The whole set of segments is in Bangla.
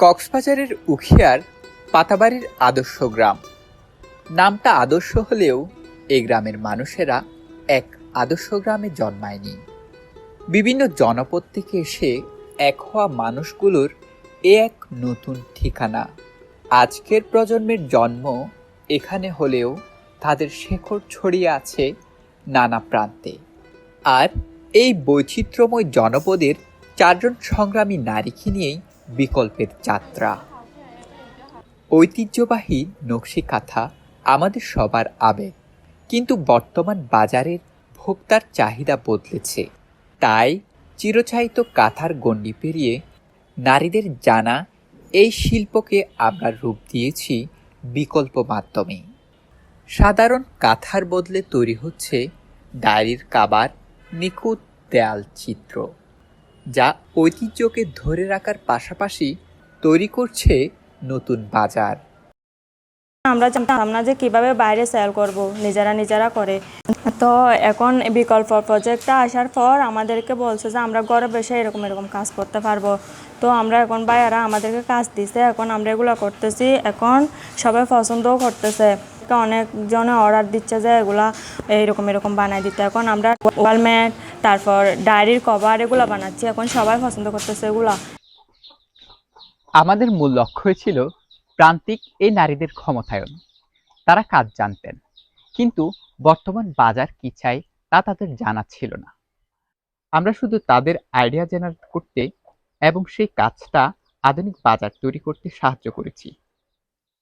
কক্সবাজারের উখিয়ার পাতাবাড়ির আদর্শ গ্রাম। নামটা আদর্শ হলেও এই গ্রামের মানুষেরা এক আদর্শ গ্রামে জন্মায়নি। বিভিন্ন জনপদ থেকে এসে এক হওয়া মানুষগুলোর এক নতুন ঠিকানা। আজকের প্রজন্মের জন্ম এখানে হলেও তাদের শেকড় ছড়িয়ে আছে নানা প্রান্তে। আর এই বৈচিত্র্যময় জনপদের 4 জন সংগ্রামী নারীকে নিয়েই বিকল্পের যাত্রা। ঐতিহ্যবাহী নকশি কাঁথা আমাদের সবার আবেগ, কিন্তু বর্তমান বাজারের ভোক্তার চাহিদা বদলেছে। তাই চিরচাহিত কাঁথার গণ্ডি পেরিয়ে নারীদের জানা এই শিল্পকে আমরা রূপ দিয়েছি বিকল্প মাধ্যমে। সাধারণ কাঁথার বদলে তৈরি হচ্ছে ডায়েরির কাবার, নিখুঁত দেয়াল চিত্র, যা ঐতিহ্যকে ধরে রাখার পাশাপাশি তৈরি করছে নতুন বাজার। আমরা জানতাম না যে কিভাবে বাইরে সেল করব, নিজেরা করে। তো এখন বিকল্প প্রজেক্টটা আসার পর আমাদেরকে বলছে যে আমরা ঘরে বসে এরকম কাজ করতে পারবো। তো আমরা এখন ভাইয়ারা আমাদেরকে কাজ দিছে, এখন আমরা এগুলো করতেছি। এখন সবাই পছন্দও করতেছে, অনেকজনে অর্ডার দিচ্ছে যে এগুলা এরকম বানাই দিতে। এখন আমরা ওয়ালম্যাট, তারপর ডায়েরির কভার এগুলো বানাচ্ছি। এখন সবাই পছন্দ করতেছে এগুলা। আমাদের মূল লক্ষ্যই ছিল প্রান্তিক এই নারীদের ক্ষমতায়ন। তারা কাজ জানতেন, কিন্তু বর্তমান বাজার কি চাই তা তাদের জানা ছিল না। আমরা শুধু তাদের আইডিয়া জেনারেট করতে এবং সেই কাজটা আধুনিক বাজার তৈরি করতে সাহায্য করেছি।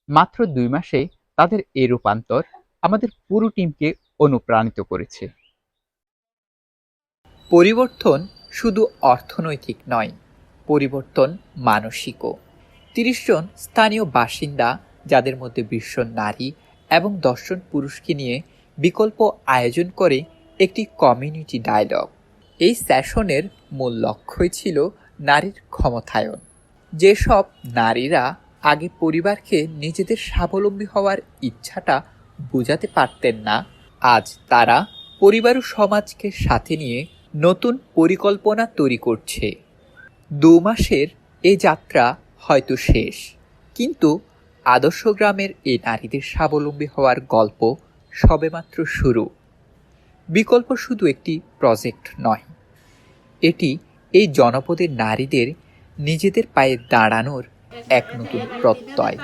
মাত্র 2 মাসে তাদের এই রূপান্তর আমাদের পুরো টিমকে অনুপ্রাণিত করেছে। পরিবর্তন শুধু অর্থনৈতিক নয়, পরিবর্তন মানসিকও। 30 জন স্থানীয় বাসিন্দা, যাদের মধ্যে 20 জন নারী এবং 10 জন পুরুষকে নিয়ে বিকল্প আয়োজন করে একটি কমিউনিটি ডায়ালগ। এই সেশনের মূল লক্ষ্যই ছিল নারীর ক্ষমতায়ন। যেসব নারীরা আগে পরিবারকে নিজেদের স্বাবলম্বী হওয়ার ইচ্ছাটা বোঝাতে পারতেন না, আজ তারা পরিবার ও সমাজকে সাথে নিয়ে নতুন পরিকল্পনা তৈরি করছে। 2 মাসের এই যাত্রা হয়তো শেষ, কিন্তু আদর্শ গ্রামের এই নারীদের স্বাবলম্বী হওয়ার গল্প সবেমাত্র শুরু। বিকল্প শুধু একটি প্রজেক্ট নয়, এটি এই জনপদের নারীদের নিজেদের পায়ে দাঁড়ানোর এক নতুন প্রত্যয়।